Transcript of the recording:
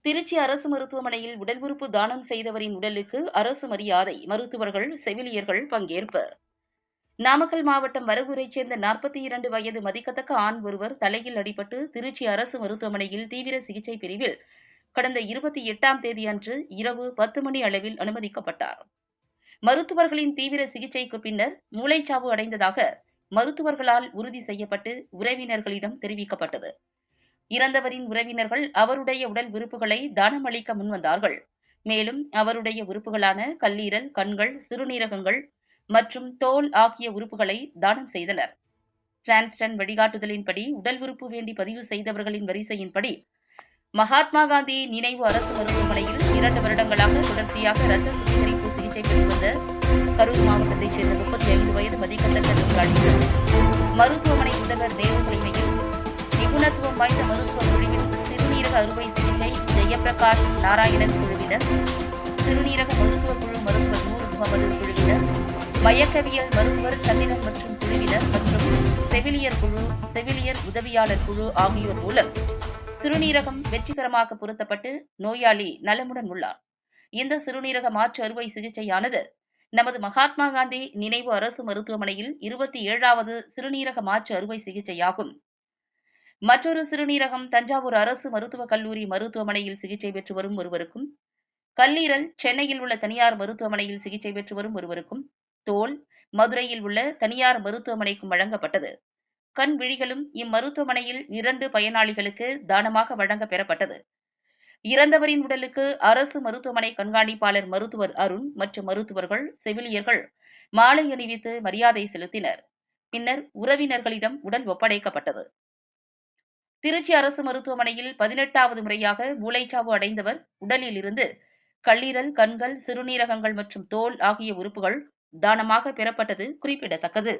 திருச்சி அரசு மருத்துவமனையில் உடல் உறுப்பு தானம் செய்தவரின் உடலுக்கு அரசு மரியாதை, மருத்துவர்கள், செவிலியர்கள் பங்கேற்பு. நாமக்கல் மாவட்டம் வரகூரைச் சேர்ந்த 42 வயது மதிக்கத்தக்க ஆண் ஒருவர் தலையில் அடிபட்டு திருச்சி அரசு மருத்துவமனையில் தீவிர சிகிச்சை பிரிவில் கடந்த 28ஆம் தேதி அன்று இரவு 10 மணி அளவில் அனுமதிக்கப்பட்டார். மருத்துவர்களின் தீவிர சிகிச்சைக்கு பின்னர் மூளைச்சாவு அடைந்ததாக மருத்துவர்களால் உறுதி செய்யப்பட்டு உறவினர்களிடம் தெரிவிக்கப்பட்டது. இறந்தவரின் உறவினர்கள் அவருடைய உடல் உறுப்புகளை தானம் அளிக்க முன்வந்தார்கள். மேலும் அவருடைய உறுப்புகளான கல்லீரல், கண்கள், சிறுநீரகங்கள் மற்றும் தோல் ஆகிய உறுப்புகளை தானம் செய்தனர். டிரான்ஸ்டன் வழிகாட்டுதலின்படி உடல் உறுப்பு வேண்டி பதிவு செய்தவர்களின் வரிசையின்படி மகாத்மா காந்தி நினைவு அரசு மருத்துவமனையில் 2 வருடங்களாக தொடர்ச்சியாக இரத்த சுத்திகரிப்பு சிகிச்சை பெற்று வந்த கரூர் மாவட்டத்தைச் சேர்ந்த 35 வயது மதிக்கத்தக்க நோயாளிகள் மருத்துவமனை முதல்வர் தேவ தலைமையில் நிபுணத்துவம் வாய்ந்த மருத்துவ குழுவின் சிறுநீரக அறுவை சிகிச்சை ஜெயபிரகாஷ் நாராயணன் குழுவினர், சிறுநீரக மருத்துவ குழு மருத்துவர் நூர் முகமது குழுவினர், மயக்கவியல் மருத்துவர் சந்திரன் மற்றும் குழுவினர் மற்றும் செவிலியர் குழு, செவிலியர் உதவியாளர் குழு ஆகியோர் மூலம் சிறுநீரகம் வெற்றிகரமாக பொருத்தப்பட்டு நோயாளி நலமுடன் உள்ளார். இந்த சிறுநீரக மாற்று அறுவை சிகிச்சையானது நமது மகாத்மா காந்தி நினைவு அரசு மருத்துவமனையில் 27வது சிறுநீரக மாற்று அறுவை சிகிச்சையாகும். மற்றொரு சிறுநீரகம் தஞ்சாவூர் அரசு மருத்துவக் கல்லூரி மருத்துவமனையில் சிகிச்சை பெற்று வரும் ஒருவருக்கும், கல்லீரல் சென்னையில் உள்ள தனியார் மருத்துவமனையில் சிகிச்சை பெற்று வரும் ஒருவருக்கும், தோல் மதுரையில் உள்ள தனியார் மருத்துவமனைக்கும் வழங்கப்பட்டது. கண் விழிகளும் இம்மருத்துவமனையில் 2 பயனாளிகளுக்கு தானமாக வழங்க பெறப்பட்டது. இறந்தவரின் உடலுக்கு அரசு மருத்துவமனை கண்காணிப்பாளர் மருத்துவர் அருண் மற்றும் மருத்துவர்கள், செவிலியர்கள் மாலை அணிவித்து மரியாதை செலுத்தினர். பின்னர் உறவினர்களிடம் உடல் ஒப்படைக்கப்பட்டது. திருச்சி அரசு மருத்துவமனையில் 18வது முறையாக மூளைச்சாவு அடைந்தவர் உடலில் இருந்து கல்லீரல், கண்கள், சிறுநீரகங்கள் மற்றும் தோல் ஆகிய உறுப்புகள் தானமாக பெறப்பட்டது குறிப்பிடத்தக்கது.